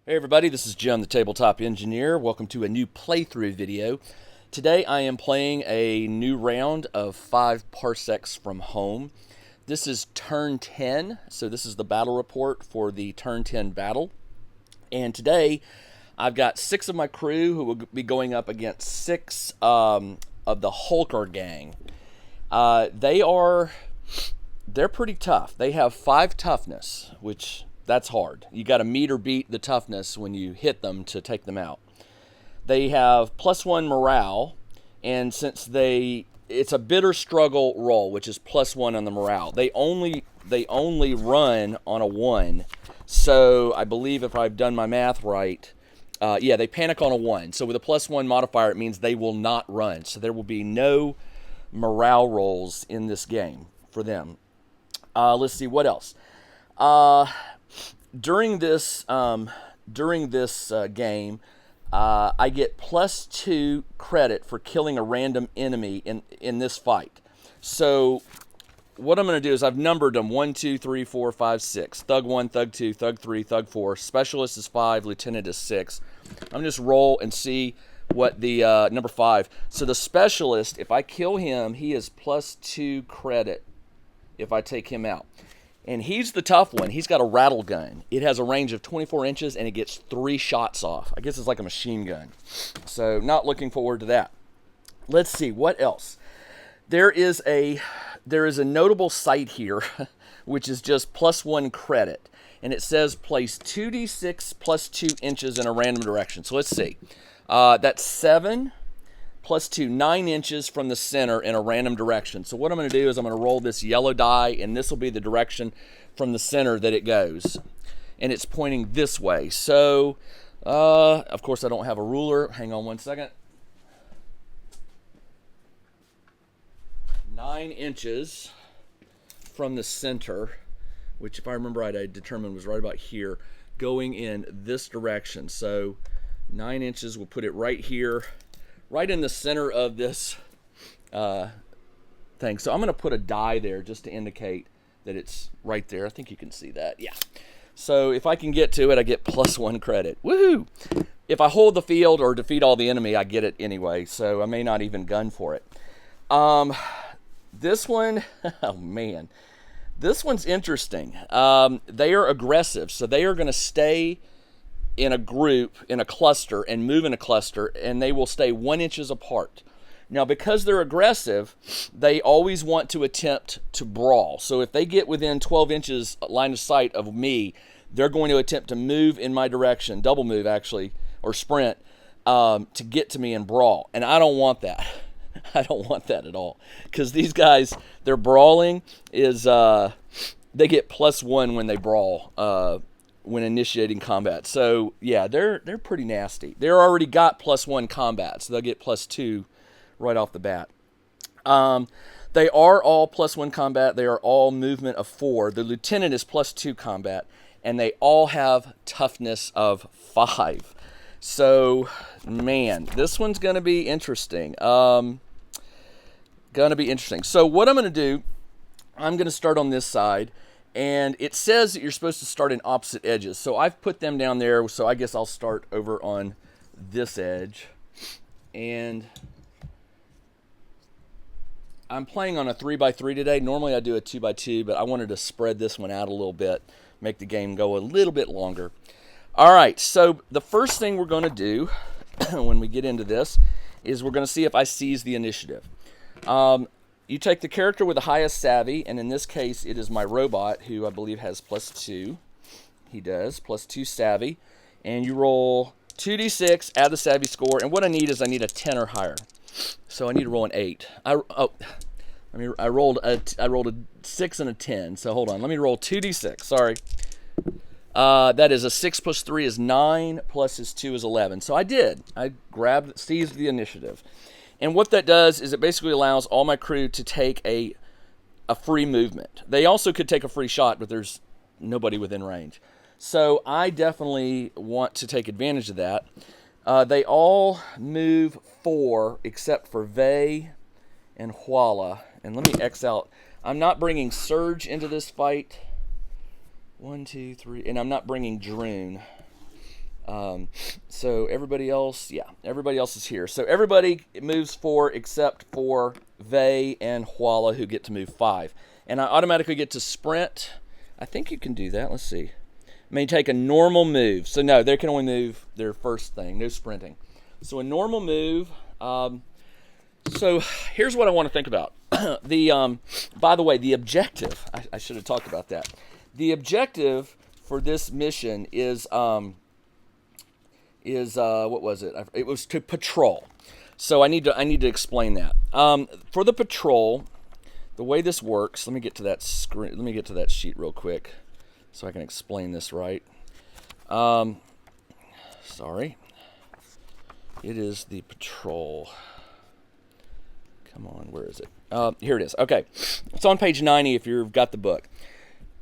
Hey everybody, this is Jim, the Tabletop Engineer. Welcome to a new playthrough video. Today I am playing a new round of 5 Parsecs from home. This is turn 10, so this is the battle report for the turn 10 battle. And today I've got 6 of my crew who will be going up against 6 of the Hulker gang. They're pretty tough. They have 5 toughness, which that's hard. You got to meet or beat the toughness when you hit them to take them out. They have +1 morale, and since it's a bitter struggle roll, which is +1 on the morale. They only run on a 1. So I believe if I've done my math right, they panic on a 1. So with a +1 modifier, it means they will not run. So there will be no morale rolls in this game for them. Let's see what else. During this game, I get +2 credit for killing a random enemy in this fight. So what I'm going to do is I've numbered them 1, 2, 3, 4, 5, 6. Thug 1, Thug 2, Thug 3, Thug 4. Specialist is 5, Lieutenant is 6. I'm going to just roll and see what the number 5. So the Specialist, if I kill him, he is +2 credit if I take him out. And he's the tough one. He's got a rattle gun. It has a range of 24 inches, and it gets 3 shots off. I guess it's like a machine gun. So not looking forward to that. Let's see, what else? There is a notable sight here, which is just +1 credit. And it says place 2d6 +2 inches in a random direction. So let's see. That's 7 +2, 9 inches from the center in a random direction. So what I'm going to do is I'm going to roll this yellow die, and this will be the direction from the center that it goes. And it's pointing this way. So, of course, I don't have a ruler. Hang on one second. 9 inches from the center, which if I remember right, I determined was right about here, going in this direction. So 9 inches, we'll put it right here, right in the center of this thing. So I'm going to put a die there just to indicate that it's right there. I think you can see that. Yeah. So if I can get to it, I get +1 credit. Woohoo! If I hold the field or defeat all the enemy, I get it anyway. So I may not even gun for it. This one, oh man. This one's interesting. They are aggressive. So they are going to stay in a group, in a cluster, and move in a cluster, and they will stay 1 inch apart. Now, because they're aggressive, they always want to attempt to brawl. So if they get within 12 inches line of sight of me, they're going to attempt to move in my direction, double move actually, or sprint, to get to me and brawl. And I don't want that. I don't want that at all. Because these guys, their brawling is, they get +1 when they brawl, when initiating combat. So yeah, they're pretty nasty. They're already got +1 combat, so they'll get +2 right off the bat. They are all +1 combat. They are all movement of 4. The lieutenant is +2 combat, and they all have toughness of 5. So man, this one's gonna be interesting. So what I'm gonna do, I'm gonna start on this side. And it says that you're supposed to start in opposite edges. So I've put them down there, so I guess I'll start over on this edge. And I'm playing on a 3x3 today. Normally I do a 2x2, but I wanted to spread this one out a little bit, make the game go a little bit longer. All right, so the first thing we're going to do when we get into this is we're going to see if I seize the initiative. You take the character with the highest savvy, and in this case, it is my robot, who I believe has +2. He does, +2 savvy. And you roll 2d6, add the savvy score, and what I need is I need a 10 or higher. So I need to roll an 8. I rolled a 6 and a 10, so hold on. Let me roll 2d6, sorry. That is a 6 + 3 is 9, plus his 2 is 11. So I did. I seized the initiative. And what that does is it basically allows all my crew to take a free movement. They also could take a free shot, but there's nobody within range. So I definitely want to take advantage of that. They all move 4 except for Vey and Huala. And let me X out. I'm not bringing Surge into this fight. 1, 2, 3. And I'm not bringing Droon. So everybody else, yeah, everybody else is here. So everybody moves 4 except for Vey and Huala, who get to move 5. And I automatically get to sprint. I think you can do that. Let's see. May take a normal move. So no, they can only move their first thing. No sprinting. So a normal move. So here's what I want to think about. By the way, the objective. I should have talked about that. The objective for this mission is what was it? It was to patrol. So I need to explain that. For the patrol, the way this works. Let me get to that screen. Let me get to that sheet real quick, so I can explain this right. Sorry. It is the patrol. Come on, where is it? Here it is. Okay, it's on page 90 if you've got the book.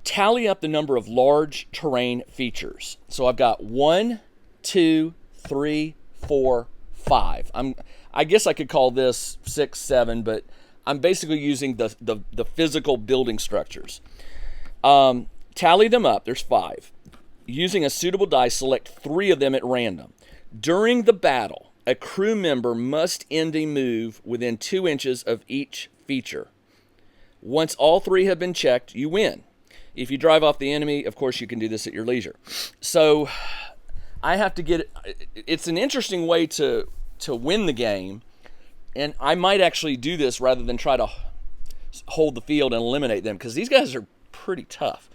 Tally up the number of large terrain features. So I've got 1, 2, 3, 4, 5. I guess I could call this 6, 7, but I'm basically using the physical building structures. Tally them up. There's 5. Using a suitable die, select 3 of them at random. During the battle, a crew member must end a move within 2 inches of each feature. Once all 3 have been checked, you win. If you drive off the enemy, of course, you can do this at your leisure. So I have to get it's an interesting way to win the game, and I might actually do this rather than try to hold the field and eliminate them, because these guys are pretty tough.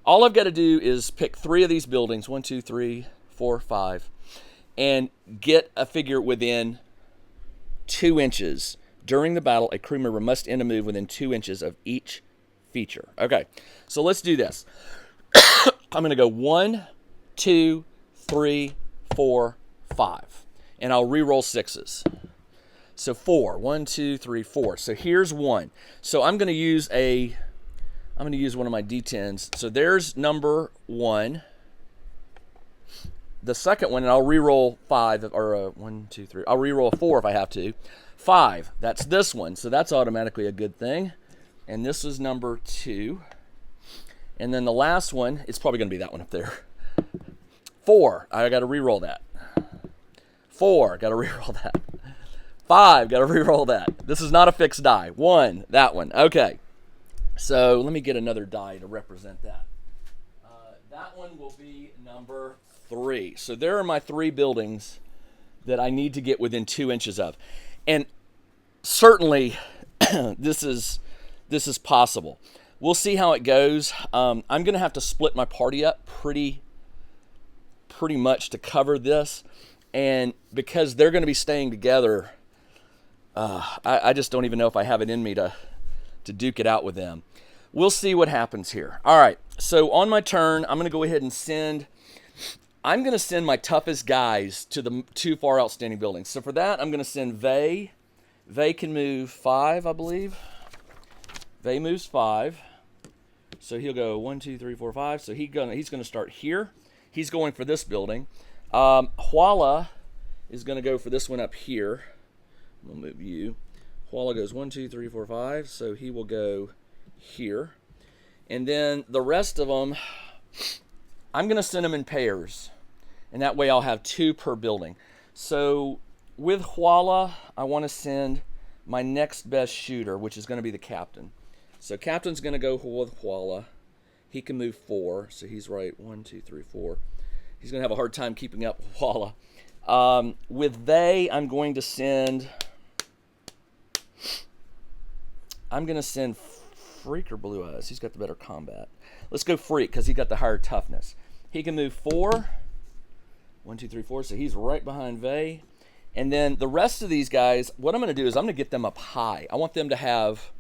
All I've got to do is pick 3 of these buildings, 1, 2, 3, 4, 5, and get a figure within 2 inches. During the battle, a crew member must end a move within 2 inches of each feature. Okay, so let's do this. I'm going to go 1, 2, 3, 4, 5. And I'll re-roll 6s. So 4. 1, 2, 3, 4. So here's 1. So I'm going to use one of my D10s. So there's number 1. The second one, and I'll re-roll 5, or 1, 2, 3. I'll re-roll a 4 if I have to. 5. That's this one. So that's automatically a good thing. And this is number 2. And then the last one, it's probably going to be that one up there. 4. I got to re-roll that. 4. Got to re-roll that. 5. Got to re-roll that. This is not a fixed die. 1. That one. Okay. So let me get another die to represent that. That one will be number 3. So there are my 3 buildings that I need to get within 2 inches of. And certainly this is possible. We'll see how it goes. I'm going to have to split my party up pretty much to cover this. And because they're going to be staying together, I just don't even know if I have it in me to duke it out with them. We'll see what happens here. All right, so on my turn, I'm going to go ahead and send my toughest guys to the 2 far outstanding buildings. So for that, I'm going to send Vey. Vey can move 5, I believe. Vey moves 5. So he'll go 1, 2, 3, 4, 5. So he's going to start here. He's going for this building. Huala is going to go for this one up here. We'll move you. Huala goes 1, 2, 3, 4, 5. So he will go here. And then the rest of them, I'm going to send them in pairs. And that way I'll have 2 per building. So with Huala, I want to send my next best shooter, which is going to be the captain. So captain's going to go with Huala. He can move 4. So he's right. 1, 2, 3, 4. He's going to have a hard time keeping up with Huala. With they, I'm going to send Freak or Blue Eyes. He's got the better combat. Let's go Freak because he got the higher toughness. He can move 4. 1, 2, 3, 4. So he's right behind Vey. And then the rest of these guys, what I'm going to do is I'm going to get them up high. I want them to have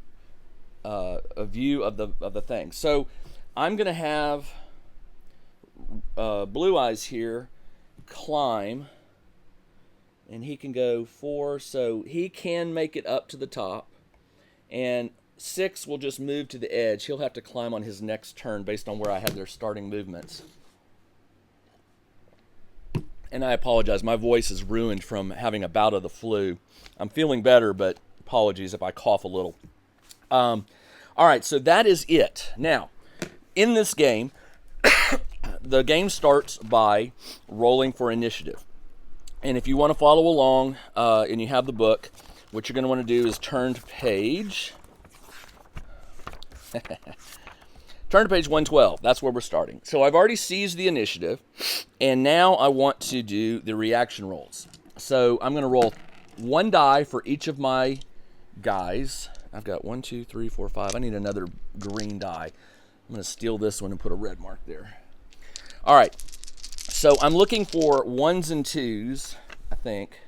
a view of the thing. So I'm going to have Blue Eyes here climb, and he can go 4, so he can make it up to the top. And 6 will just move to the edge. He'll have to climb on his next turn based on where I have their starting movements. And I apologize. My voice is ruined from having a bout of the flu. I'm feeling better, but apologies if I cough a little. All right, so that is it. Now, in this game, the game starts by rolling for initiative. And if you want to follow along and you have the book, what you're going to want to do is turn to page... Turn to page 112. That's where we're starting. So I've already seized the initiative, and now I want to do the reaction rolls. So I'm going to roll 1 die for each of my guys. I've got 1, 2, 3, 4, 5. I need another green die. I'm going to steal this one and put a red mark there. All right. So I'm looking for 1s and 2s, I think.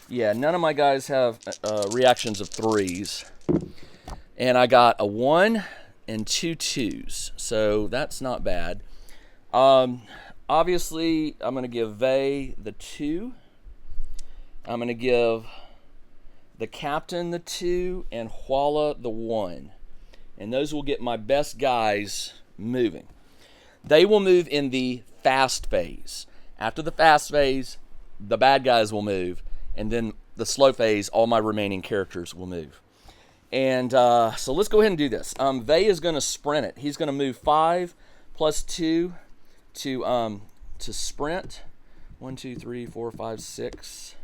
Yeah, none of my guys have reactions of 3s. And I got a 1 and 2 2s, so that's not bad. Obviously, I'm going to give Vey the 2. I'm going to give the captain the 2 and Huala the 1. And those will get my best guys moving. They will move in the fast phase. After the fast phase, the bad guys will move. And then the slow phase, all my remaining characters will move. And so let's go ahead and do this. Vey is going to sprint it. He's going to move 5 plus 2 to sprint. 1, 2, 3, 4, 5, 6.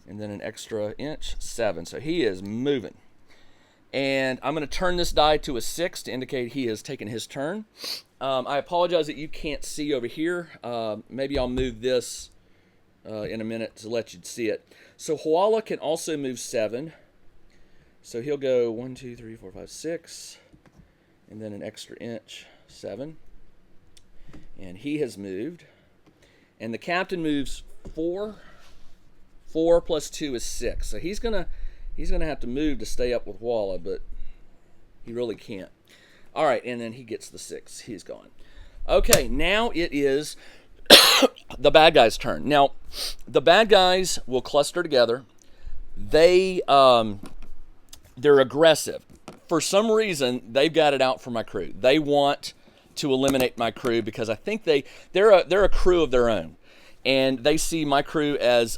And then an extra inch, 7. So he is moving. And I'm going to turn this die to a 6 to indicate he has taken his turn. I apologize that you can't see over here. Maybe I'll move this in a minute to let you see it. So Huala can also move 7. So he'll go 1, 2, 3, 4, 5, 6, and then an extra inch, 7. And he has moved. And the captain moves 4. 4 plus 2 is 6. So he's gonna have to move to stay up with Huala, but he really can't. All right, and then he gets the 6. He's gone. Okay, now it is the bad guys' turn. Now, the bad guys will cluster together. They're aggressive. For some reason, they've got it out for my crew. They want to eliminate my crew because I think they're a crew of their own, and they see my crew as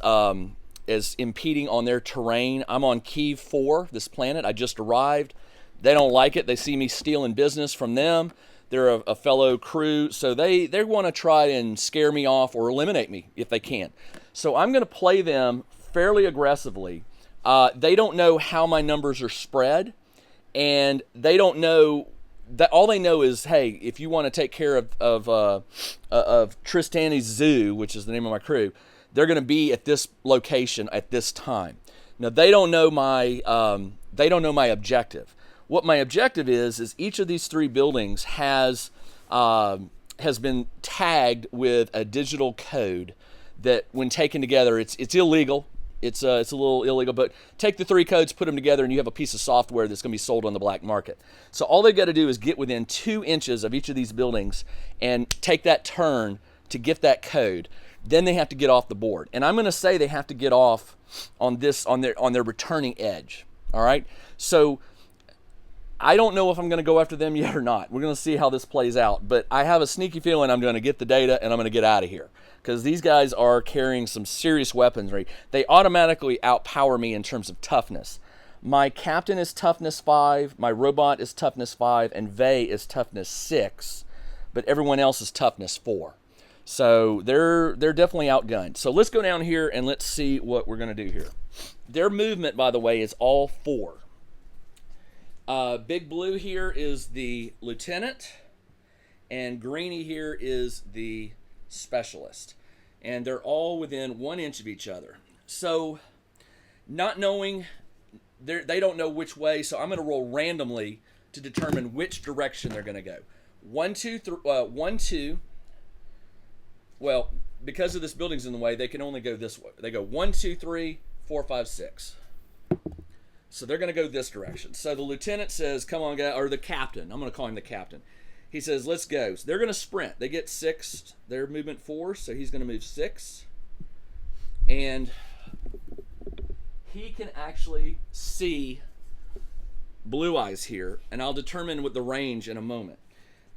impeding on their terrain. I'm on Key 4, this planet. I just arrived. They don't like it. They see me stealing business from them. They're a fellow crew, so they want to try and scare me off or eliminate me if they can. So I'm going to play them fairly aggressively. They don't know how my numbers are spread, and they don't know that. All they know is, hey, if you want to take care of Tristani's Zoo, which is the name of my crew, they're going to be at this location at this time. Now they don't know my objective. What my objective is each of these 3 buildings has been tagged with a digital code that, when taken together, it's illegal. It's a little illegal, but take the 3 codes, put them together, and you have a piece of software that's going to be sold on the black market. So all they've got to do is get within 2 inches of each of these buildings and take that turn to get that code. Then they have to get off the board. And I'm going to say they have to get off on their returning edge. All right? So I don't know if I'm going to go after them yet or not. We're going to see how this plays out. But I have a sneaky feeling I'm going to get the data and I'm going to get out of here, because these guys are carrying some serious weaponry. They automatically outpower me in terms of toughness. My captain is toughness 5, my robot is toughness 5, and Vey is toughness 6, but everyone else is toughness 4. So they're definitely outgunned. So let's go down here and let's see what we're going to do here. Their movement, by the way, is all 4. Big blue here is the lieutenant, and greeny here is the specialist. And they're all within 1 inch of each other. So, not knowing, they don't know which way, so I'm going to roll randomly to determine which direction they're going to go. 1, 2, 1, 2. Well, because of this building's in the way, they can only go this way. They go 1, 2, 3, 4, 5, 6. So they're going to go this direction. So the lieutenant says, come on, guy, or the captain. I'm going to call him the captain. He says, let's go. So they're going to sprint. They get 6. Their movement 4, so he's going to move 6. And he can actually see Blue Eyes here, and I'll determine with the range in a moment.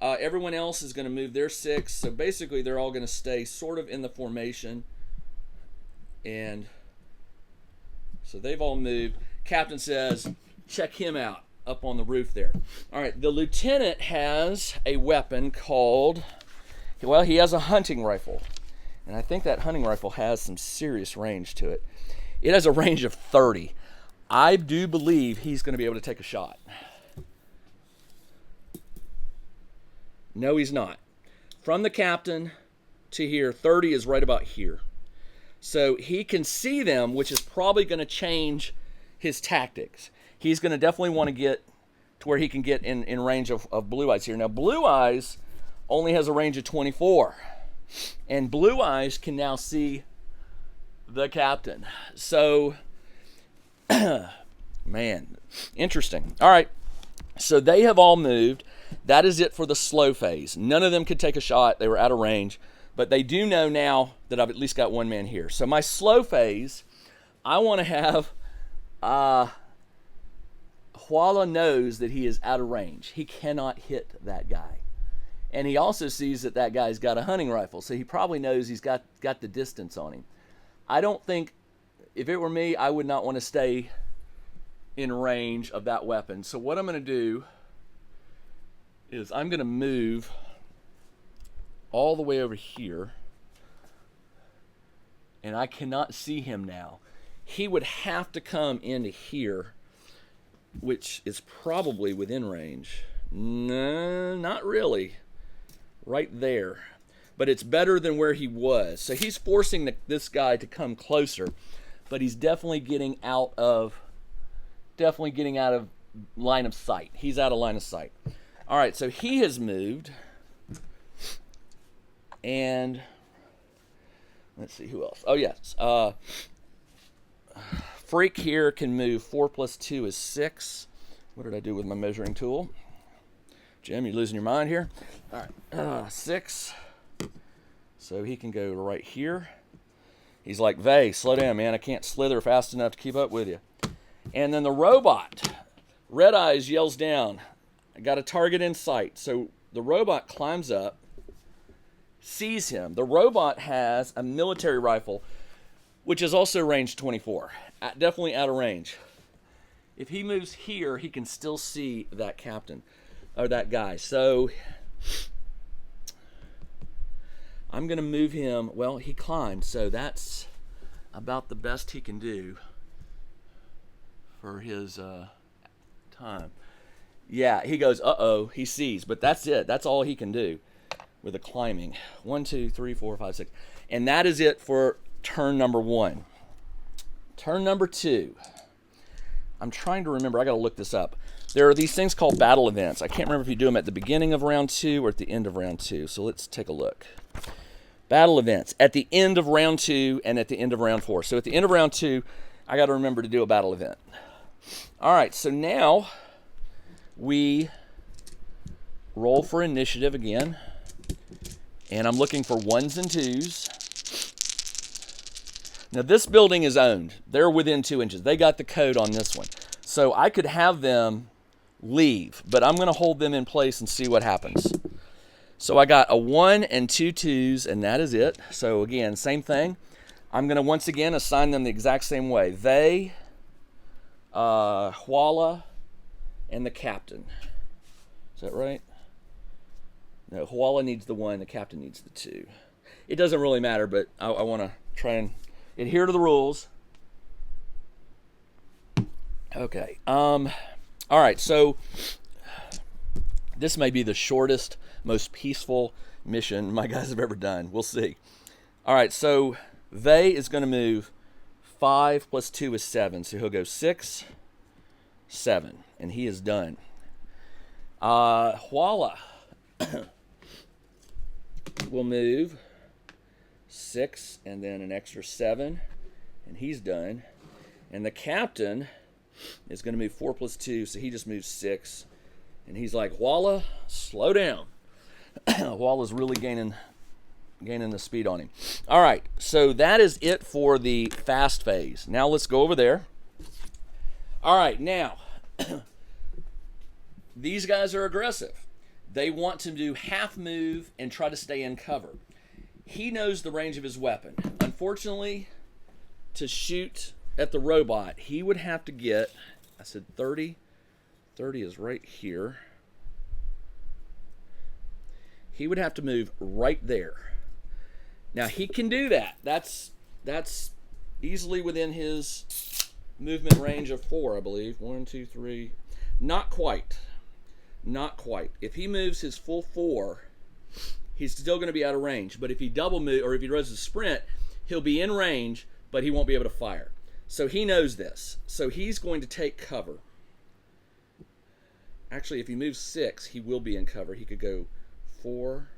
Everyone else is going to move their 6, so basically they're all going to stay sort of in the formation. And so they've all moved. Captain says, check him out up on the roof there. All right, the lieutenant has a weapon called, well, he has a hunting rifle. And I think that hunting rifle has some serious range to it. It has a range of 30. I do believe he's going to be able to take a shot. No, he's not. From the captain to here, 30 is right about here. So he can see them, which is probably going to change his tactics. He's going to definitely want to get to where he can get in range of Blue Eyes here. Now, Blue Eyes only has a range of 24. And Blue Eyes can now see the captain. So, man, interesting. All right, so they have all moved. That is it for the slow phase. None of them could take a shot. They were out of range. But they do know now that I've at least got one man here. So my slow phase, I want to have Huala knows that he is out of range. He cannot hit that guy. And he also sees that that guy's got a hunting rifle. So he probably knows he's got the distance on him. I don't think, if it were me, I would not want to stay in range of that weapon. So what I'm going to do is I'm going to move all the way over here, and I cannot see him now. He would have to come into here, which is probably within range. No, not really. Right there. But it's better than where he was. So he's forcing this guy to come closer, but he's definitely getting out of line of sight. He's out of line of sight. All right, so he has moved. And let's see who else. Oh, yes. Freak here can move. 4 plus 2 is 6. What did I do with my measuring tool? Jim, you losing your mind here? All right, 6. So he can go right here. He's like, Vay, slow down, man. I can't slither fast enough to keep up with you. And then the robot, Red Eyes, yells down, I got a target in sight. So the robot climbs up, sees him. The robot has a military rifle, which is also range 24. Definitely out of range. If he moves here, he can still see that captain, or that guy. So I'm going to move him. Well, he climbed, so that's about the best he can do for his time. Yeah, he goes, uh-oh, he sees, but that's it. That's all he can do with the climbing. 1, 2, 3, 4, 5, 6. And that is it for turn number 1. Turn number 2. I'm trying to remember. I got to look this up. There are these things called battle events. I can't remember if you do them at the beginning of round 2 or at the end of round 2. So let's take a look. Battle events at the end of round 2 and at the end of round 4. So at the end of round 2, I got to remember to do a battle event. All right, so now we roll for initiative again. And I'm looking for 1s and 2s. Now this building is owned. They're within 2 inches. They got the code on this one. So I could have them leave, but I'm going to hold them in place and see what happens. So I got a 1 and 2 2s, and that is it. So again, same thing. I'm going to once again assign them the exact same way. They, Huala, and the captain. Is that right? No, Huala needs the 1, the captain needs the 2. It doesn't really matter, but I want to try and adhere to the rules. Okay. All right, so this may be the shortest, most peaceful mission my guys have ever done. We'll see. All right, so Vay is going to move 5 plus 2 is 7. So he'll go 6, 7, and he is done. Huala will move 6 and then an extra 7, and he's done. And the captain is going to move 4 plus 2, so he just moves 6. And he's like, Huala, slow down. Huala's really gaining the speed on him. All right, so that is it for the fast phase. Now let's go over there. All right, now, These guys are aggressive. They want to do half move and try to stay in cover. He knows the range of his weapon. Unfortunately, to shoot at the robot, he would have to get, I said 30. 30 is right here. He would have to move right there. Now, he can do that. That's easily within his movement range of 4, I believe. 1, 2, 3. Not quite. Not quite. If he moves his full 4, he's still going to be out of range. But if he double move, or if he does a sprint, he'll be in range, but he won't be able to fire. So he knows this. So he's going to take cover. Actually, if he moves 6, he will be in cover. He could go 4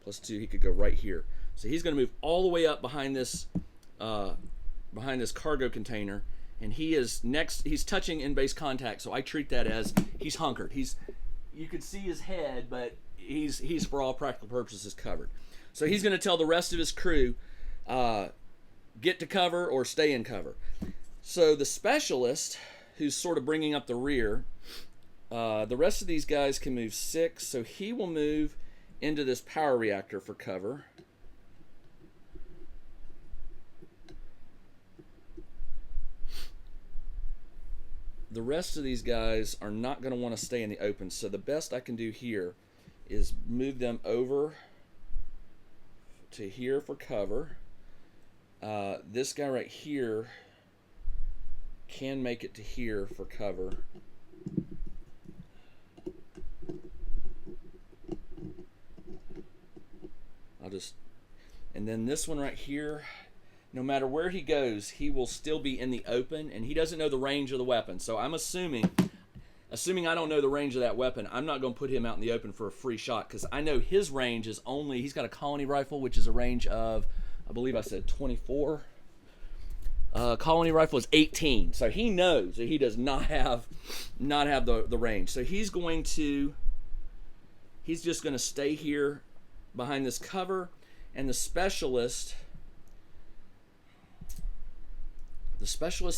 plus 2. He could go right here. So he's going to move all the way up behind this cargo container, and he is next. He's touching in base contact, so I treat that as he's hunkered. You could see his head, but he's for all practical purposes covered. So he's going to tell the rest of his crew, get to cover or stay in cover. So the specialist, who's sort of bringing up the rear, the rest of these guys can move 6, so he will move into this power reactor for cover. The rest of these guys are not going to want to stay in the open, so the best I can do here is move them over to here for cover. This guy right here can make it to here for cover. And then this one right here, no matter where he goes, he will still be in the open, and he doesn't know the range of the weapon. So I'm assuming I don't know the range of that weapon, I'm not going to put him out in the open for a free shot, because I know his range is only, he's got a colony rifle, which is a range of, I believe I said 24. Colony rifle is 18, so he knows that he does not have the range. So he's just going to stay here behind this cover, and the specialist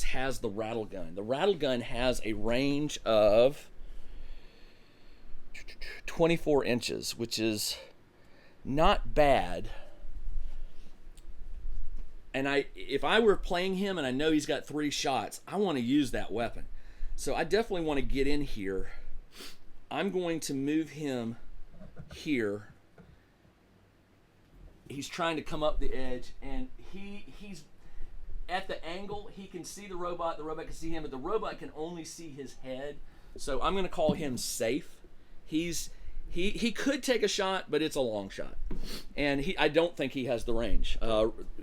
has the rattle gun. The rattle gun has a range of 24 inches, which is not bad. And if I were playing him and I know he's got 3 shots, I want to use that weapon. So I definitely want to get in here. I'm going to move him here. He's trying to come up the edge, and he's at the angle. He can see the robot can see him, but the robot can only see his head. So I'm going to call him safe. He could take a shot, but it's a long shot, and I don't think he has the range.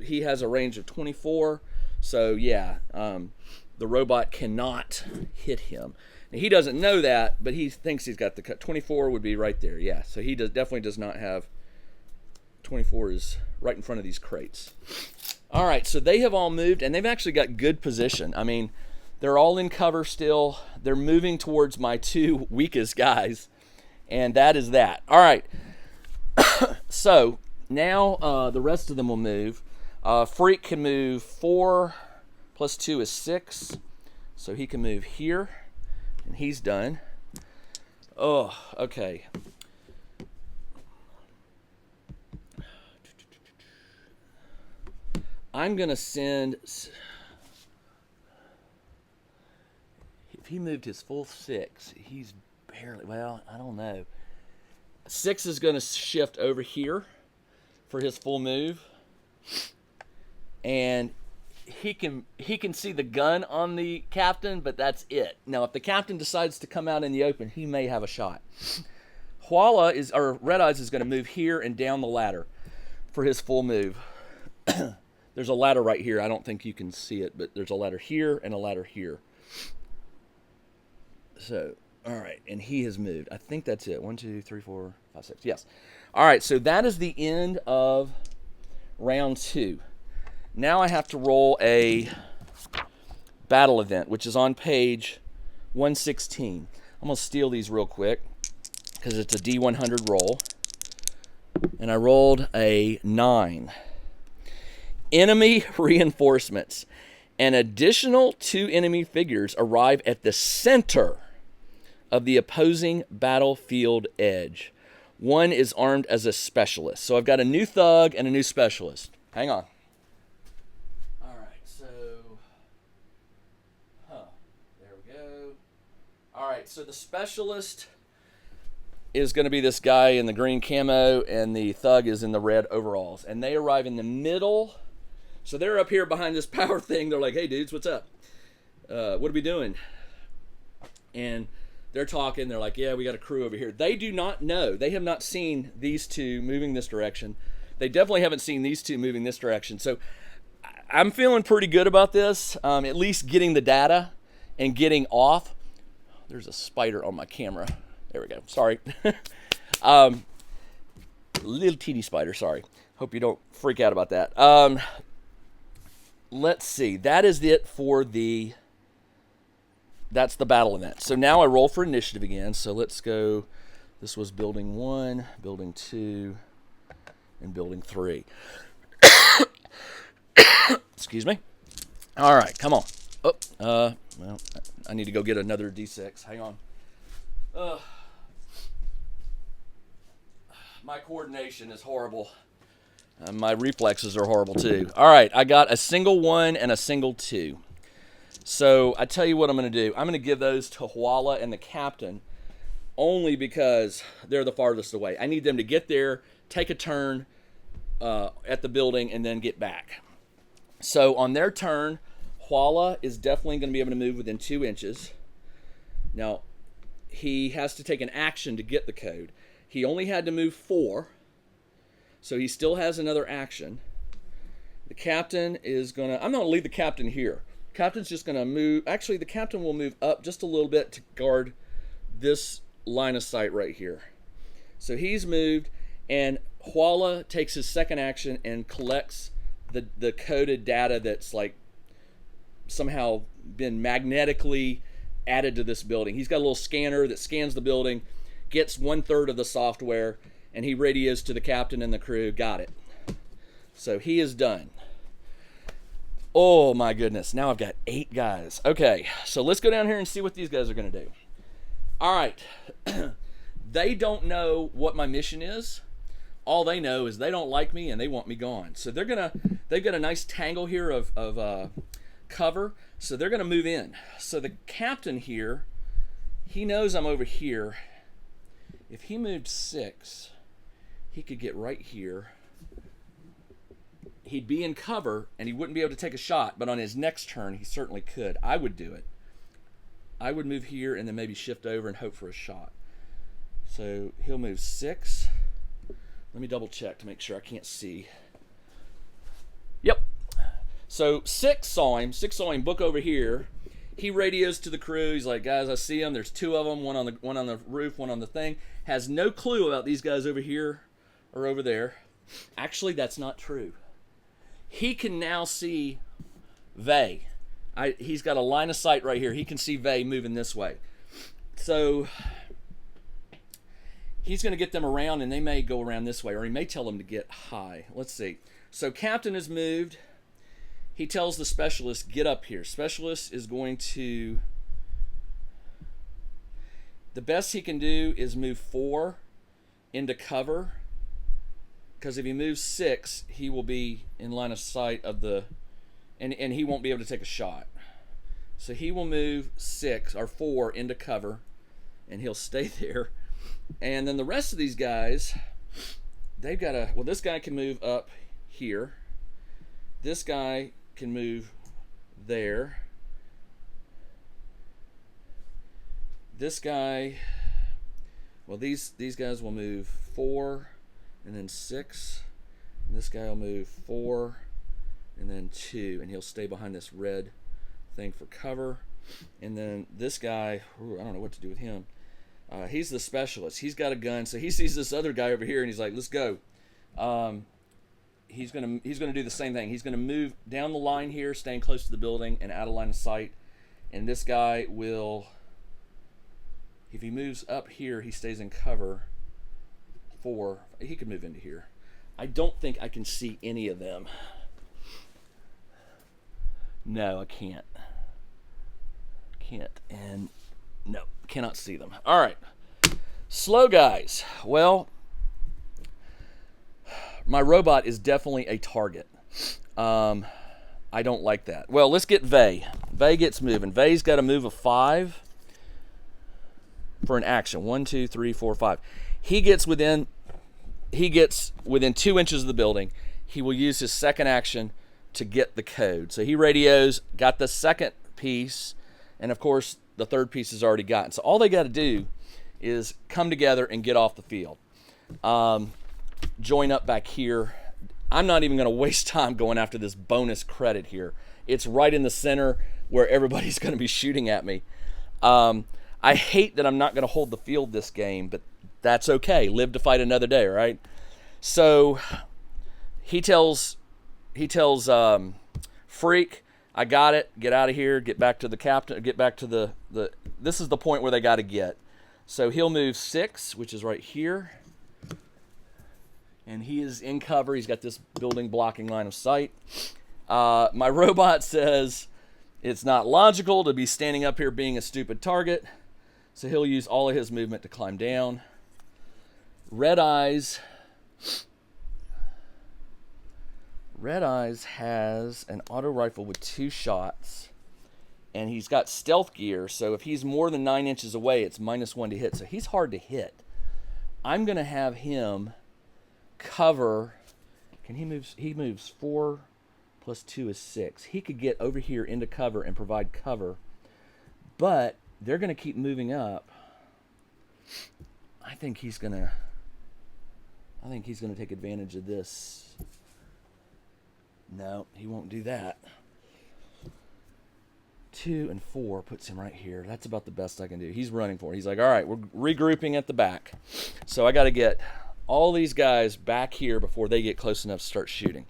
He has a range of 24, so yeah, the robot cannot hit him. Now, he doesn't know that, but he thinks he's got the cut. 24 would be right there, yeah. So he definitely does not have. 24 is right in front of these crates. All right, so they have all moved, and they've actually got good position. I mean, they're all in cover still. They're moving towards my 2 weakest guys, and that is that. All right, so now the rest of them will move. Freak can move 4 plus 2 is 6, so he can move here, and he's done. Oh, okay. I'm going to send, if he moved his full 6, he's barely, well, I don't know. 6 is going to shift over here for his full move. And he can see the gun on the captain, but that's it. Now, if the captain decides to come out in the open, he may have a shot. Red Eyes is going to move here and down the ladder for his full move. There's a ladder right here. I don't think you can see it, but there's a ladder here and a ladder here. So, all right, and he has moved. I think that's it. 1, 2, 3, 4, 5, 6. Yes. All right, so that is the end of round 2. Now I have to roll a battle event, which is on page 116. I'm going to steal these real quick because it's a D100 roll. And I rolled a 9. Enemy reinforcements. An additional 2 enemy figures arrive at the center of the opposing battlefield edge. One is armed as a specialist. So I've got a new thug and a new specialist. Hang on. All right, so... there we go. All right, so the specialist is going to be this guy in the green camo, and the thug is in the red overalls. And they arrive in the middle. So they're up here behind this power thing. They're like, hey, dudes, what's up? What are we doing? And they're talking. They're like, yeah, we got a crew over here. They do not know. They have not seen these two moving this direction. They definitely haven't seen these two moving this direction. So I'm feeling pretty good about this, at least getting the data and getting off. There's a spider on my camera. There we go. Sorry. Little teeny spider, sorry. Hope you don't freak out about that. Let's see. That is it for the... That's the battle event. So now I roll for initiative again. So let's go. This was building 1, building 2, and building 3. Excuse me. All right, come on. Oh, well, I need to go get another D6. Hang on. My coordination is horrible. My reflexes are horrible too. All right, I got a single 1 and a single 2. So I tell you what I'm going to do. I'm going to give those to Huala and the captain only because they're the farthest away. I need them to get there, take a turn at the building, and then get back. So on their turn, Huala is definitely going to be able to move within 2 inches. Now, he has to take an action to get the code. He only had to move 4, so he still has another action. The captain is going to... I'm going to leave the captain here. Captain's just going to move. Actually, the captain will move up just a little bit to guard this line of sight right here. So he's moved, and Huala takes his second action and collects the coded data that's like somehow been magnetically added to this building. He's got a little scanner that scans the building, gets 1/3 of the software, and he radios to the captain and the crew. Got it. So he is done. Oh my goodness, now I've got 8 guys. Okay, so let's go down here and see what these guys are going to do. All right, they don't know what my mission is. All they know is they don't like me and they want me gone. So they've got a nice tangle here of cover, so they're going to move in. So the captain here, he knows I'm over here. If he moved 6, he could get right here. He'd be in cover, and he wouldn't be able to take a shot, but on his next turn, he certainly could. I would do it. I would move here and then maybe shift over and hope for a shot. So he'll move 6. Let me double check to make sure I can't see. Yep. So 6 saw him. 6 saw him book over here. He radios to the crew. He's like, guys, I see them. There's 2 of them, one on the roof, one on the thing. Has no clue about these guys over here or over there. Actually, that's not true. He can now see Vay. He's got a line of sight right here. He can see Vay moving this way. So he's going to get them around, and they may go around this way, or he may tell them to get high. Let's see. So captain has moved. He tells the specialist, get up here. Specialist is going to... The best he can do is move 4 into cover, because if he moves 6, he will be in line of sight of the... And he won't be able to take a shot. So he will move 6 or 4 into cover, and he'll stay there. And then the rest of these guys, they've got to... Well, this guy can move up here. This guy can move there. This guy... Well, these guys will move 4... and then 6, and this guy will move 4, and then 2, and he'll stay behind this red thing for cover. And then this guy, I don't know what to do with him. He's the specialist. He's got a gun, so he sees this other guy over here, and he's like, let's go. He's gonna do the same thing. He's gonna move down the line here, staying close to the building and out of line of sight. And this guy will, if he moves up here, he stays in cover. 4, he could move into here. I don't think I can see any of them. No, I can't. And No, cannot see them. All right. Slow guys. Well, my robot is definitely a target. I don't like that. Well, let's get Vey. Vey gets moving. Vey's got to move a 5 for an action. 1, 2, 3, 4, 5. He gets within 2 inches of the building. He will use his second action to get the code. So he radios, got the second piece, and of course the third piece is already gotten. So all they got to do is come together and get off the field. Join up back here. I'm not even going to waste time going after this bonus credit here. It's right in the center where everybody's going to be shooting at me. I hate that I'm not going to hold the field this game, but that's okay. Live to fight another day, right? So he tells Freak, I got it. Get out of here. Get back to the captain. Get back to the. This is the point where they got to get. So he'll move 6, which is right here. And he is in cover. He's got this building blocking line of sight. My robot says it's not logical to be standing up here being a stupid target. So he'll use all of his movement to climb down. Red Eyes has an auto rifle with 2 shots. And he's got stealth gear. So if he's more than 9 inches away, it's -1 to hit. So he's hard to hit. I'm going to have him cover. He moves 4 plus 2 is 6. He could get over here into cover and provide cover, but they're going to keep moving up. I think he's going to take advantage of this. No, he won't do that. 2 and 4 puts him right here. That's about the best I can do. He's running for it. He's like, all right, we're regrouping at the back. So I got to get all these guys back here before they get close enough to start shooting.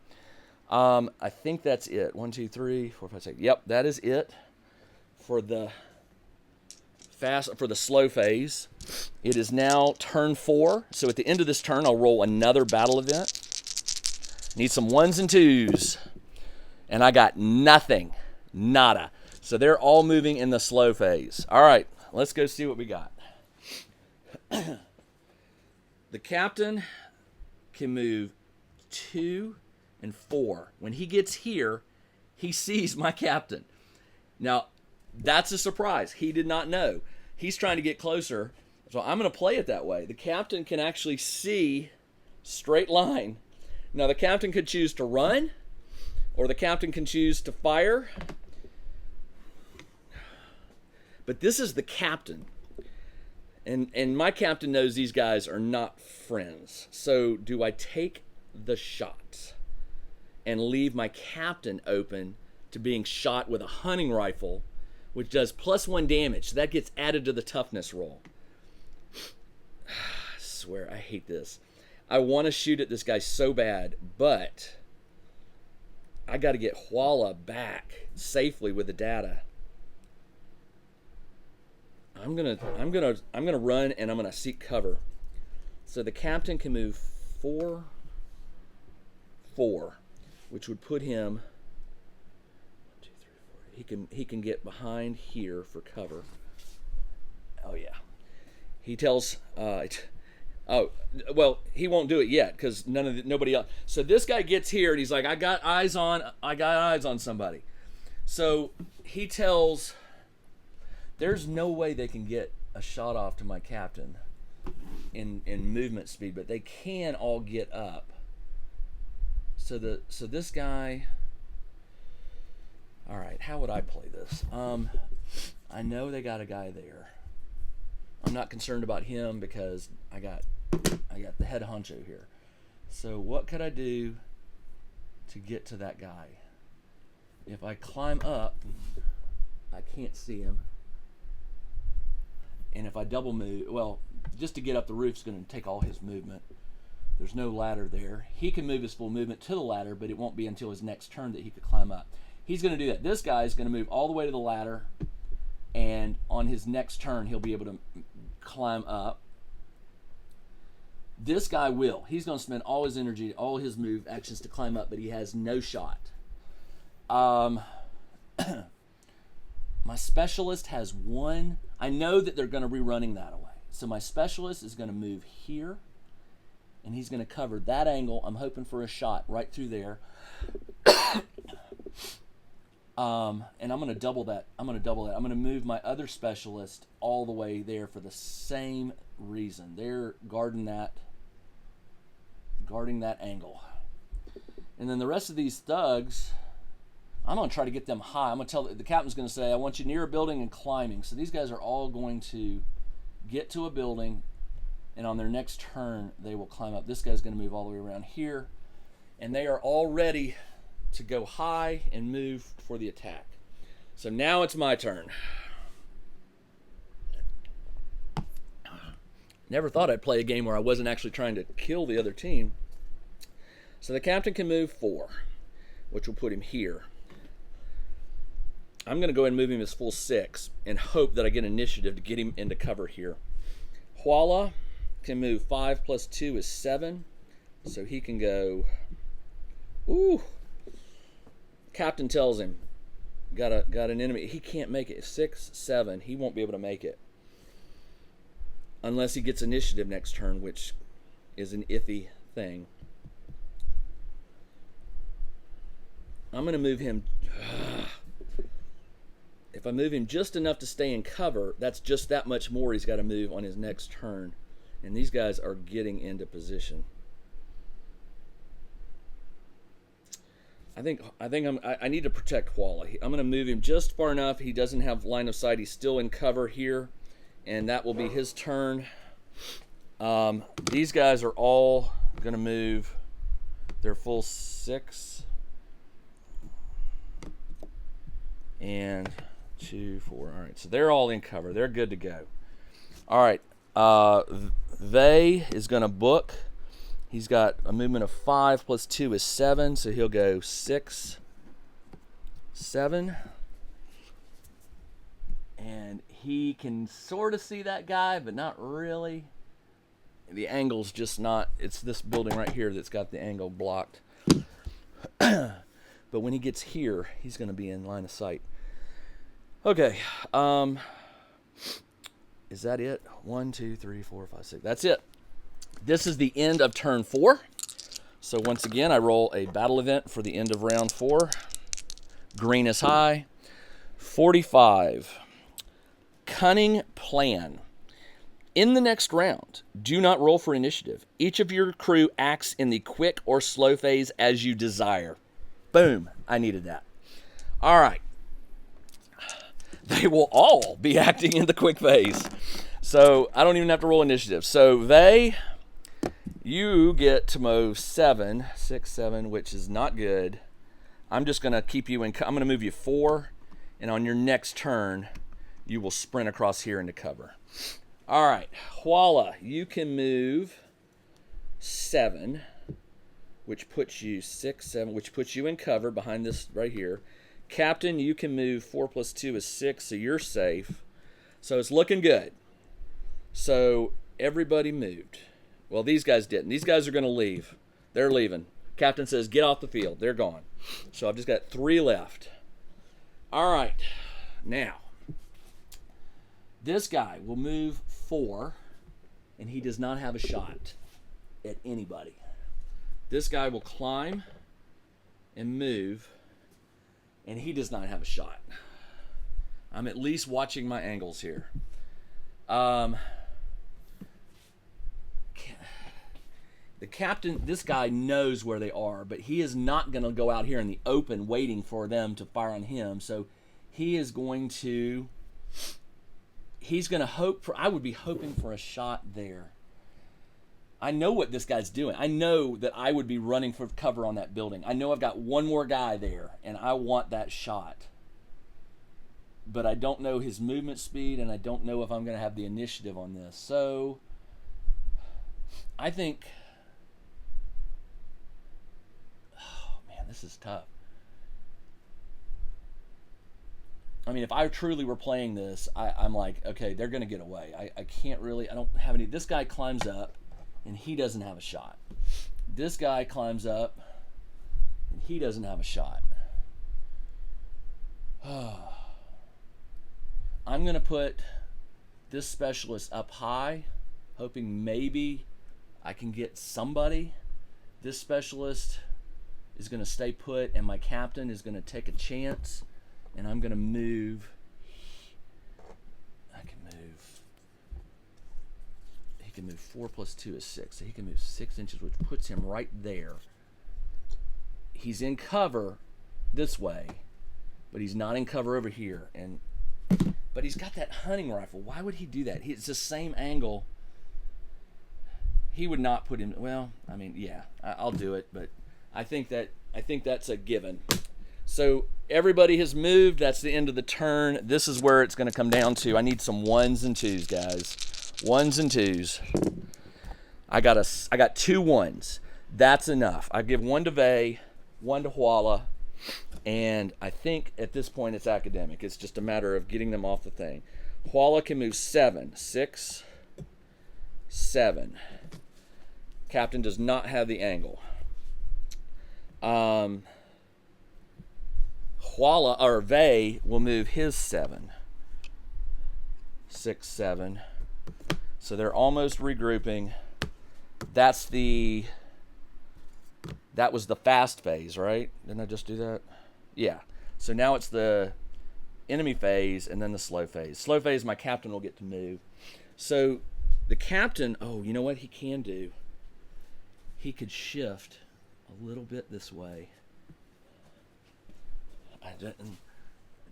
I think that's it. 1, 2, 3, 4, 5, 6. Yep, that is it for the slow phase. It is now turn 4. So at the end of this turn, I'll roll another battle event. Need some 1s and 2s. And I got nothing. Nada. So they're all moving in the slow phase. All right, let's go see what we got. The captain can move 2 and 4. When he gets here, he sees my captain. Now, that's a surprise. He did not know. He's trying to get closer, so I'm going to play it that way. The captain can actually see straight line. Now, the captain could choose to run, or the captain can choose to fire. But this is the captain. And my captain knows these guys are not friends. So do I take the shot and leave my captain open to being shot with a hunting rifle, which does +1 damage? So that gets added to the toughness roll. I swear, I hate this. I want to shoot at this guy so bad, but I got to get Huala back safely with the data. I'm gonna run and I'm gonna seek cover. So the captain can move 4, 4, which would put him 1, 2, 3, 4. He can get behind here for cover. Oh yeah. He tells oh well, he won't do it yet because nobody else. So this guy gets here and he's like, I got eyes on somebody. So he tells. There's no way they can get a shot off to my captain in movement speed, but they can all get up. So this guy. All right, how would I play this? I know they got a guy there. I'm not concerned about him because I got the head honcho here. So what could I do to get to that guy? If I climb up, I can't see him. And if I double move, well, just to get up the roof is going to take all his movement. There's no ladder there. He can move his full movement to the ladder, but it won't be until his next turn that he could climb up. He's going to do that. This guy is going to move all the way to the ladder, and on his next turn, he'll be able to climb up. This guy will. He's going to spend all his energy, all his move actions to climb up, but he has no shot. My My specialist has one. I know that they're going to be running that away. So my specialist is going to move here, and he's going to cover that angle. I'm hoping for a shot right through there. And I'm going to double that. I'm going to move my other specialist all the way there for the same reason. They're guarding that angle. And then the rest of these thugs, I'm going to try to get them high. I'm going to tell the captain's going to say, I want you near a building and climbing. So these guys are all going to get to a building, and on their next turn, they will climb up. This guy's going to move all the way around here, and they are all ready to go high and move for the attack. So now it's my turn. Never thought I'd play a game where I wasn't actually trying to kill the other team. So the captain can move 4, which will put him here. I'm going to go ahead and move him as full 6 and hope that I get initiative to get him into cover here. Huala can move 5 plus 2 is 7. So he can go... Ooh! Captain tells him, got an enemy. He can't make it. 6, 7. He won't be able to make it. Unless he gets initiative next turn, which is an iffy thing. I'm going to move him... If I move him just enough to stay in cover, that's just that much more he's got to move on his next turn. And these guys are getting into position. I need to protect Huala. I'm going to move him just far enough. He doesn't have line of sight. He's still in cover here, and that will be his turn. These guys are all going to move their full 6. And 2, 4. All right, so they're all in cover. They're good to go. All right, Vey is going to book. He's got a movement of 5 plus 2 is 7, so he'll go 6, 7. And he can sort of see that guy, but not really. The angle's just not, it's this building right here that's got the angle blocked. But when he gets here, he's going to be in line of sight. Okay, is that it? 1, 2, 3, 4, 5, 6. That's it. This is the end of turn 4. So once again, I roll a battle event for the end of round 4. Green is high. 45. Cunning plan. In the next round, do not roll for initiative. Each of your crew acts in the quick or slow phase as you desire. Boom. I needed that. All right. They will all be acting in the quick phase. So I don't even have to roll initiative. So they... You get to move 7, 6, 7, which is not good. I'm just going to keep you in. I'm going to move you 4, and on your next turn, you will sprint across here into cover. All right, Huala, you can move 7, which puts you 6, 7, which puts you in cover behind this right here. Captain, you can move 4 plus 2 is 6, so you're safe. So it's looking good. So everybody moved. Well, these guys didn't. These guys are going to leave. They're leaving. Captain says, get off the field. They're gone. So I've just got 3 left. All right. Now, this guy will move 4, and he does not have a shot at anybody. This guy will climb and move, and he does not have a shot. I'm at least watching my angles here. The captain, this guy knows where they are, but he is not going to go out here in the open waiting for them to fire on him. So he is going to, he's going to hope for, I would be hoping for a shot there. I know what this guy's doing. I know that I would be running for cover on that building. I know I've got one more guy there, and I want that shot. But I don't know his movement speed, and I don't know if I'm going to have the initiative on this. So I think... This is tough. I mean, if I truly were playing this, I'm like, okay, they're going to get away. I can't really, I don't have any. This guy climbs up, and he doesn't have a shot. This guy climbs up, and he doesn't have a shot. I'm going to put this specialist up high, hoping maybe I can get somebody. This specialist is going to stay put, and my captain is going to take a chance, and I'm going to move. He can move 4 plus 2 is 6, so he can move 6 inches, which puts him right there. He's in cover this way, but he's not in cover over here. But he's got that hunting rifle. Why would he do that? It's the same angle. He would not put him. Well, I mean, yeah, I'll do it, but I think that's a given. So everybody has moved. That's the end of the turn. This is where it's going to come down to. I need some 1s and 2s, guys. 1s and 2s. I got 2 1s. That's enough. I give 1 to Vey, 1 to Huala, and I think at this point it's academic. It's just a matter of getting them off the thing. Huala can move 7, 6, 7. Captain does not have the angle. Huala or Vey will move his 7, 6, 7. So they're almost regrouping. That was the fast phase, right? Didn't I just do that? Yeah. So now it's the enemy phase and then the slow phase. Slow phase, my captain will get to move. So the captain, oh, you know what he can do? He could shift a little bit this way.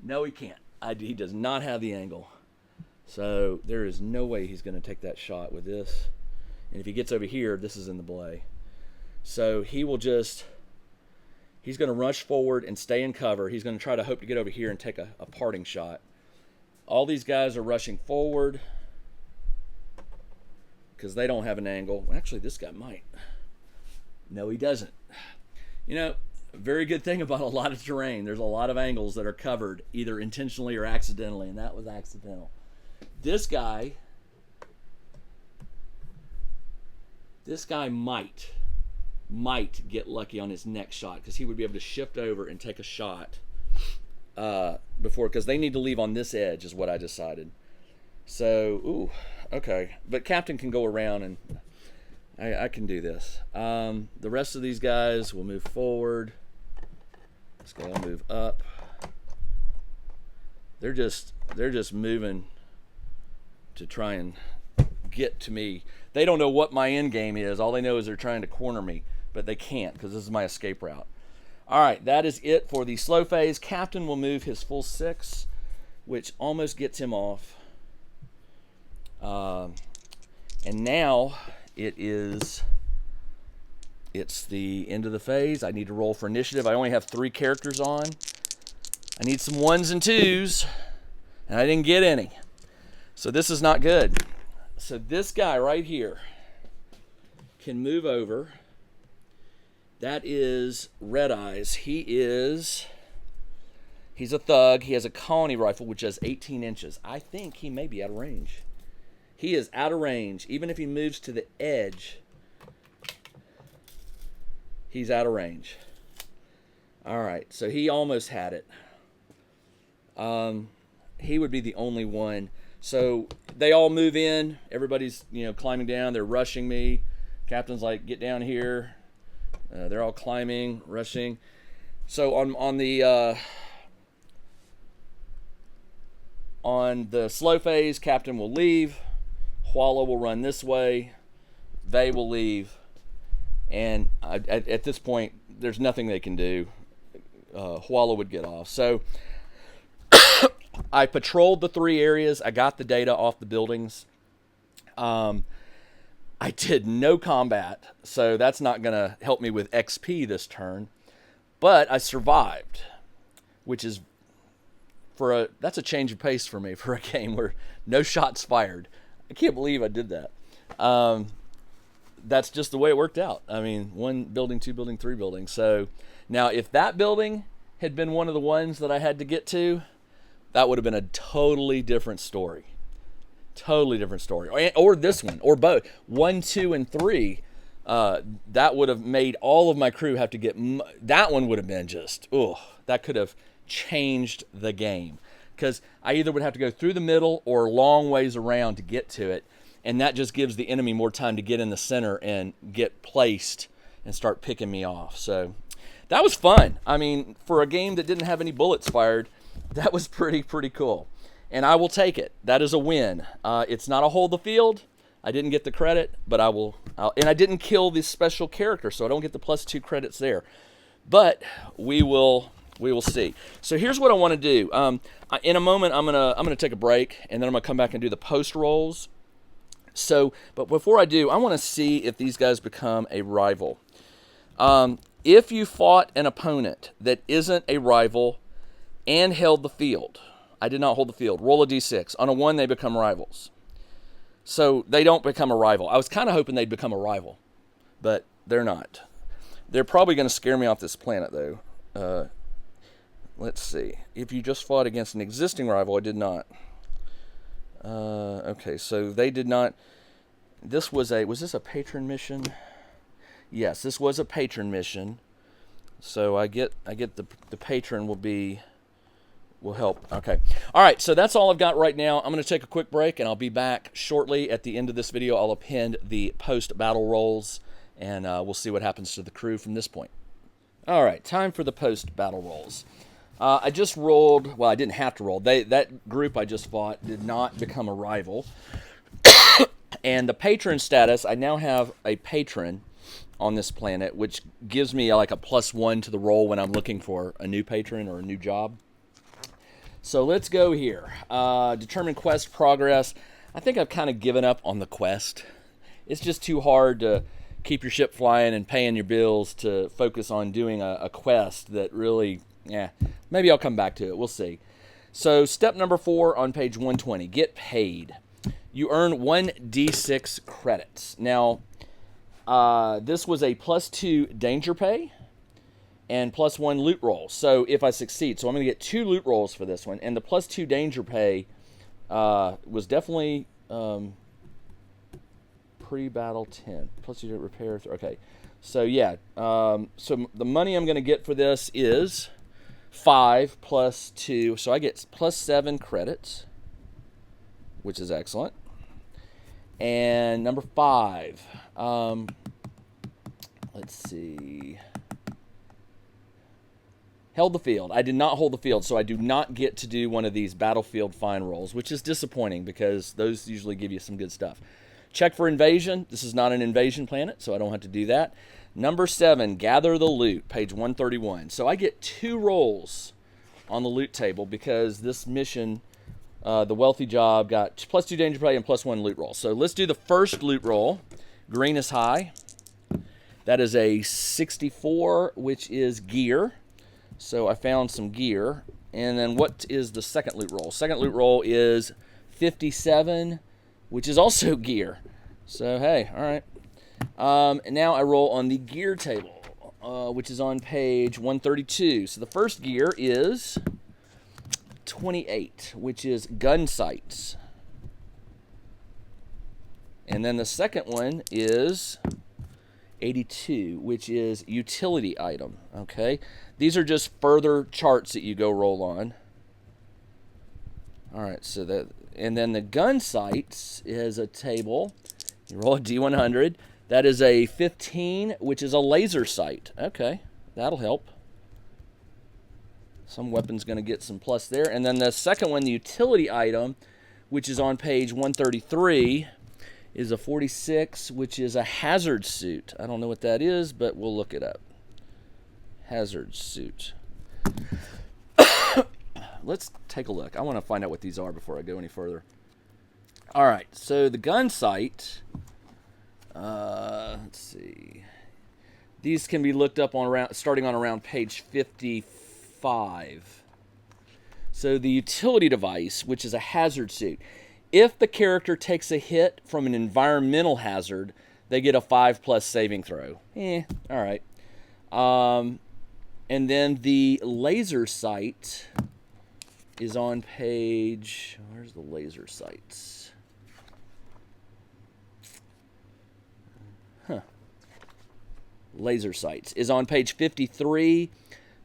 No, he can't. He does not have the angle. So there is no way he's going to take that shot with this. And if he gets over here, this is in the belay. So he's going to rush forward and stay in cover. He's going to try to hope to get over here and take a parting shot. All these guys are rushing forward because they don't have an angle. Actually, this guy might. No, he doesn't. You know, very good thing about a lot of terrain. There's a lot of angles that are covered either intentionally or accidentally, and that was accidental. This guy might get lucky on his next shot because he would be able to shift over and take a shot before, because they need to leave on this edge is what I decided. So, ooh, okay. But captain can go around, and I can do this. The rest of these guys will move forward. This guy will move up. They're just moving to try and get to me. They don't know what my end game is. All they know is they're trying to corner me, but they can't because this is my escape route. All right, that is it for the slow phase. Captain will move his full 6, which almost gets him off. And now it's the end of the phase. I need to roll for initiative. I only have 3 characters on. I need some 1s and 2s, and I didn't get any. So this is not good. So this guy right here can move over. That is Red Eyes. He's a thug. He has a colony rifle, which has 18 inches. I think he may be out of range. He is out of range. Even if he moves to the edge, he's out of range. All right, so he almost had it. He would be the only one. So they all move in. Everybody's, climbing down. They're rushing me. Captain's like, get down here. They're all climbing, rushing. So on the slow phase, captain will leave. Huala will run this way. They will leave. And at this point, there's nothing they can do. Huala would get off. So I patrolled the 3 areas. I got the data off the buildings. I did no combat, so that's not going to help me with XP this turn. But I survived, which is that's a change of pace for me for a game where no shots fired. I can't believe I did that. That's just the way it worked out. I mean, 1 building, 2 building, 3 building. So now if that building had been one of the ones that I had to get to, that would have been a totally different story. Totally different story. Or this one, or both. 1, 2, and 3. That would have made all of my crew have to get... That one would have been just... that could have changed the game. because I either would have to go through the middle or a long ways around to get to it, and that just gives the enemy more time to get in the center and get placed and start picking me off. So that was fun. I mean, for a game that didn't have any bullets fired, that was pretty cool. And I will take it. That is a win. It's not a hold the field. I didn't get the credit, but and I didn't kill this special character, so I don't get the +2 credits there. But we will see. So here's what I want to do. In a moment, I'm gonna take a break, and then I'm gonna come back and do the post rolls. So, but before I do, I want to see if these guys become a rival. If you fought an opponent that isn't a rival and held the field, I did not hold the field. Roll a d6. On a 1, they become rivals. So they don't become a rival. I was kind of hoping they'd become a rival, but they're not. They're probably going to scare me off this planet, though. Let's see. If you just fought against an existing rival, I did not. Okay, so they did not. Was this a patron mission? Yes, this was a patron mission. So I get the patron will help. Okay. All right, so that's all I've got right now. I'm going to take a quick break, and I'll be back shortly. At the end of this video, I'll append the post-battle rolls, and we'll see what happens to the crew from this point. All right, time for the post-battle rolls. I just rolled, well, I didn't have to roll. That group I just fought did not become a rival. And the patron status, I now have a patron on this planet, which gives me like a +1 to the roll when I'm looking for a new patron or a new job. So let's go here. Determine quest progress. I think I've kind of given up on the quest. It's just too hard to keep your ship flying and paying your bills to focus on doing a quest that really, maybe I'll come back to it. We'll see. So step number 4 on page 120, get paid. You earn 1d6 credits. Now, this was a +2 danger pay and +1 loot roll. So if I succeed, so I'm going to get 2 loot rolls for this one. And the +2 danger pay was definitely pre-battle 10. +2 repair. Okay. So yeah. So the money I'm going to get for this is 5 + 2. So I get +7 credits, which is excellent. And number 5. Let's see. Held the field. I did not hold the field, so I do not get to do one of these battlefield fine rolls, which is disappointing because those usually give you some good stuff. Check for invasion. This is not an invasion planet, so I don't have to do that. Number 7, gather the loot, page 131. So I get 2 rolls on the loot table because this mission, the wealthy job, got +2 danger pay and +1 loot roll. So let's do the first loot roll. Green is high. That is a 64, which is gear. So I found some gear. And then what is the second loot roll? Second loot roll is 57, which is also gear. So, hey, all right. And now I roll on the gear table, which is on page 132. So the first gear is 28, which is gun sights. And then the second one is 82, which is utility item. Okay, these are just further charts that you go roll on. All right, so that, and then the gun sights is a table. You roll a D100. That is a 15, which is a laser sight. Okay, that'll help. Some weapon's going to get some plus there. And then the second one, the utility item, which is on page 133, is a 46, which is a hazard suit. I don't know what that is, but we'll look it up. Hazard suit. Let's take a look. I want to find out what these are before I go any further. All right, so the gun sight, let's see. These can be looked up on starting on around page 55. So the utility device, which is a hazard suit. If the character takes a hit from an environmental hazard, they get a 5+ saving throw. All right. And then the laser sight is on page... Where's the laser sights? Laser sights is on page 53.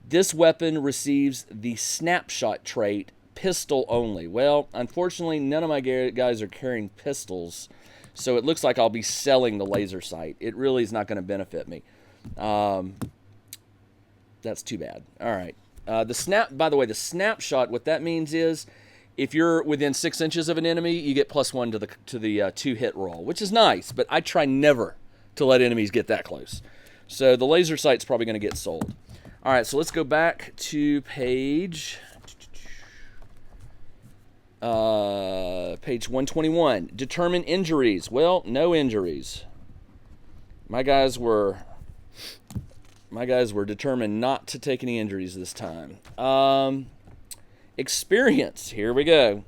This weapon receives the snapshot trait pistol only. Well, unfortunately, none of my guys are carrying pistols, so it looks like I'll be selling the laser sight. It really is not going to benefit me. That's too bad. All right. By the way, the snapshot, what that means is if you're within 6 inches of an enemy, you get +1 to the 2-hit roll, which is nice, but I try never to let enemies get that close. So the laser sight's probably going to get sold. All right, so let's go back to page 121. Determine injuries. Well, no injuries. My guys were determined not to take any injuries this time. Experience. Here we go.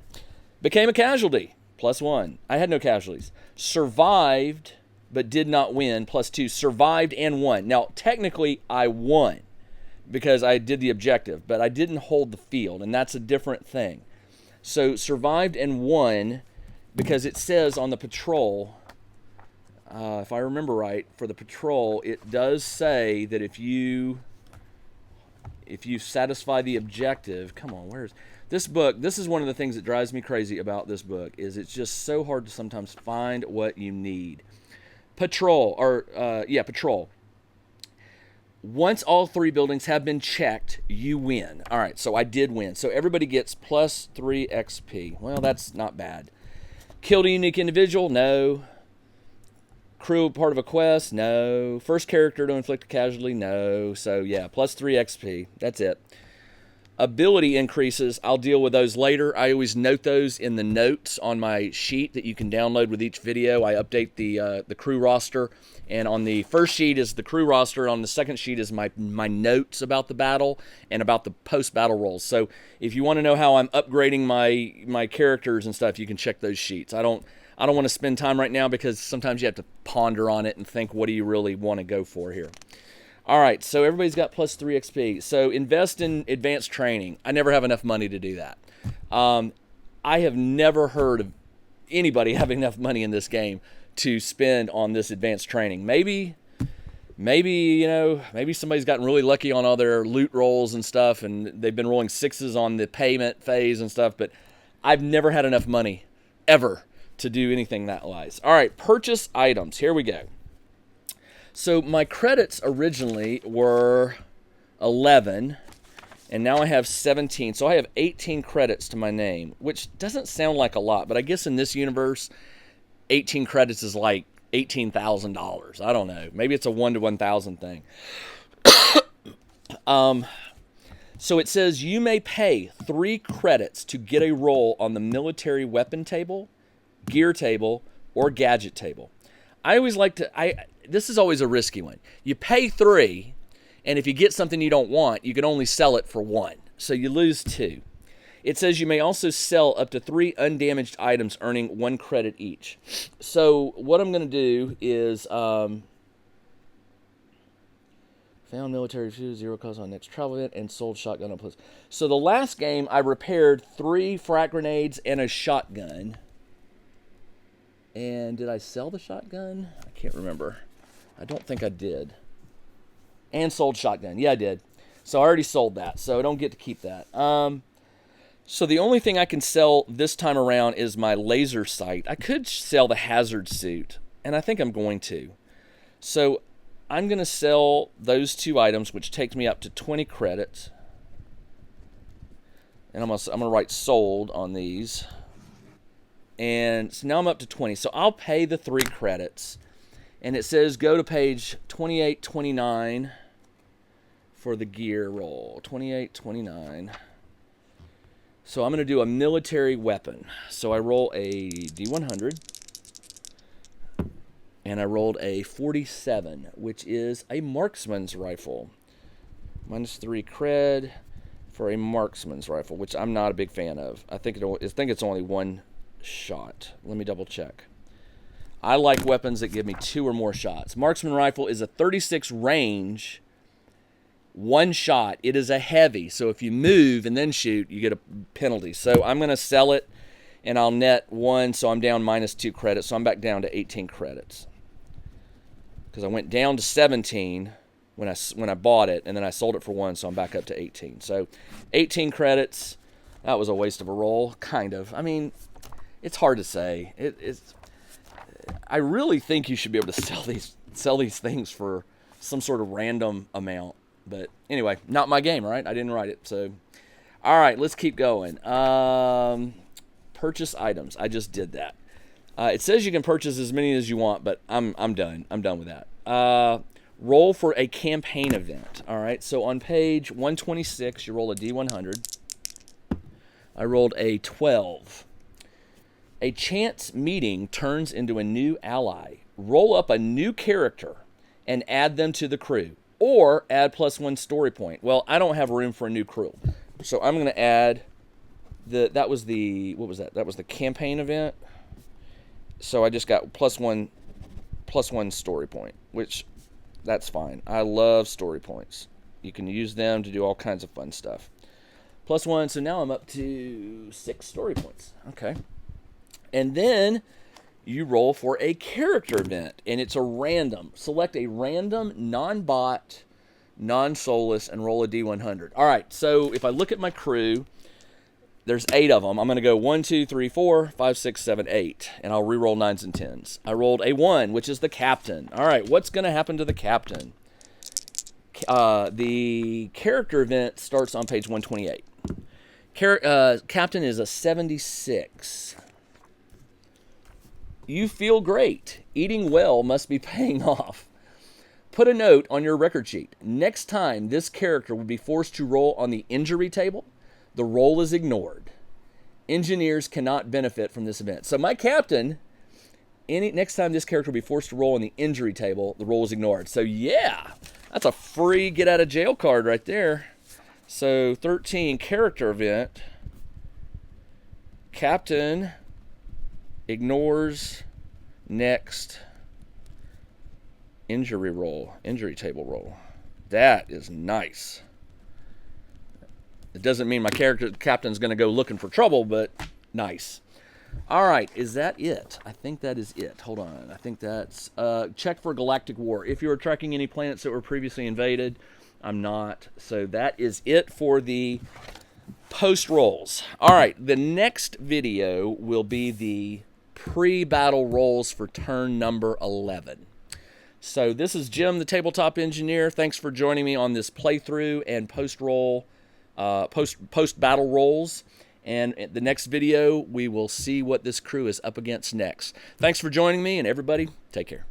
Became a casualty. +1. I had no casualties. Survived, but did not win. +2. Survived and won. Now, technically, I won because I did the objective, but I didn't hold the field, and that's a different thing. So, survived and won because it says on the patrol, if I remember right, for the patrol, it does say that if you satisfy the objective, come on, where's this book? This is one of the things that drives me crazy about this book, is it's just so hard to sometimes find what you need. Patrol. Once all 3 buildings have been checked, you win. All right, so I did win. So everybody gets +3 XP. Well, that's not bad. Killed a unique individual? No. Crew part of a quest? No. First character to inflict a casualty? No. So yeah, +3 XP. That's it. Ability increases, I'll deal with those later. I always note those in the notes on my sheet that you can download with each video. I update the crew roster, and on the first sheet is the crew roster. On the second sheet is my notes about the battle and about the post-battle rolls. So if you want to know how I'm upgrading my characters and stuff, you can check those sheets. I don't want to spend time right now because sometimes you have to ponder on it and think, what do you really want to go for here? All right, so everybody's got +3 XP. So invest in advanced training. I never have enough money to do that. I have never heard of anybody having enough money in this game to spend on this advanced training. Maybe somebody's gotten really lucky on all their loot rolls and stuff, and they've been rolling 6s on the payment phase and stuff, but I've never had enough money, ever, to do anything that wise. All right, purchase items. Here we go. So my credits originally were 11, and now I have 17. So I have 18 credits to my name, which doesn't sound like a lot, but I guess in this universe, 18 credits is like $18,000. I don't know. Maybe it's a 1 to 1,000 thing. So it says you may pay 3 credits to get a roll on the military weapon table, gear table, or gadget table. I always like to... This is always a risky one. You pay 3, and if you get something you don't want, you can only sell it for 1. So you lose 2. It says you may also sell up to 3 undamaged items, earning 1 credit each. So what I'm going to do is... found military shoes, 0 cost on next travel event, and sold shotgun on plus. So the last game, I repaired 3 frag grenades and a shotgun. And did I sell the shotgun? I can't remember. I don't think I did. And sold shotgun. Yeah, I did. So I already sold that, so I don't get to keep that. So the only thing I can sell this time around is my laser sight. I could sell the hazard suit, and I think I'm going to. So I'm going to sell those 2 items, which takes me up to 20 credits. And I'm going to write sold on these. And so now I'm up to 20. So I'll pay the 3 credits. And it says go to page 2829 for the gear roll. 2829. So I'm going to do a military weapon. So I roll a D100. And I rolled a 47, which is a marksman's rifle. -3 cred for a marksman's rifle, which I'm not a big fan of. I think it's only 1 shot. Let me double check. I like weapons that give me 2 or more shots. Marksman rifle is a 36 range, 1 shot. It is a heavy, so if you move and then shoot, you get a penalty. So I'm going to sell it, and I'll net 1, so I'm down -2 credits. So I'm back down to 18 credits. Because I went down to 17 when I bought it, and then I sold it for 1, so I'm back up to 18. So 18 credits. That was a waste of a roll, kind of. I mean, it's hard to say. I really think you should be able to sell these things for some sort of random amount. But anyway, not my game, right? I didn't write it. So, all right, let's keep going. Purchase items. I just did that. It says you can purchase as many as you want, but I'm done. I'm done with that. Roll for a campaign event. All right, so on page 126, you roll a D100. I rolled a 12. A chance meeting turns into a new ally. Roll up a new character and add them to the crew, or add +1 story point. Well, I don't have room for a new crew, so I'm going to add what was that? That was the campaign event. So I just got +1 story point, which that's fine. I love story points. You can use them to do all kinds of fun stuff. +1, so now I'm up to 6 story points. Okay. And then you roll for a character event, and it's a random. Select a random, non-bot, non-soulless, and roll a D100. All right, so if I look at my crew, there's 8 of them. I'm going to go 1, 2, 3, 4, 5, 6, 7, 8, and I'll re-roll 9s and 10s. I rolled a 1, which is the captain. All right, what's going to happen to the captain? The character event starts on page 128. Captain is a 76. You feel great. Eating well must be paying off. Put a note on your record sheet. Next time this character would be forced to roll on the injury table, the roll is ignored. Engineers cannot benefit from this event. So my captain, next time this character will be forced to roll on the injury table, the roll is ignored. So yeah, that's a free get out of jail card right there. So 13, character event. Captain ignores next injury table roll. That is nice. It doesn't mean my captain's going to go looking for trouble, but nice. All right, is that it? I think that is it. Hold on. I think that's check for galactic war. If you were tracking any planets that were previously invaded, I'm not. So that is it for the post rolls. All right, the next video will be the pre-battle rolls for turn number 11. So this is Jim, the tabletop engineer. Thanks for joining me on this playthrough and post-battle rolls. And in the next video, we will see what this crew is up against next. Thanks for joining me, and everybody, take care.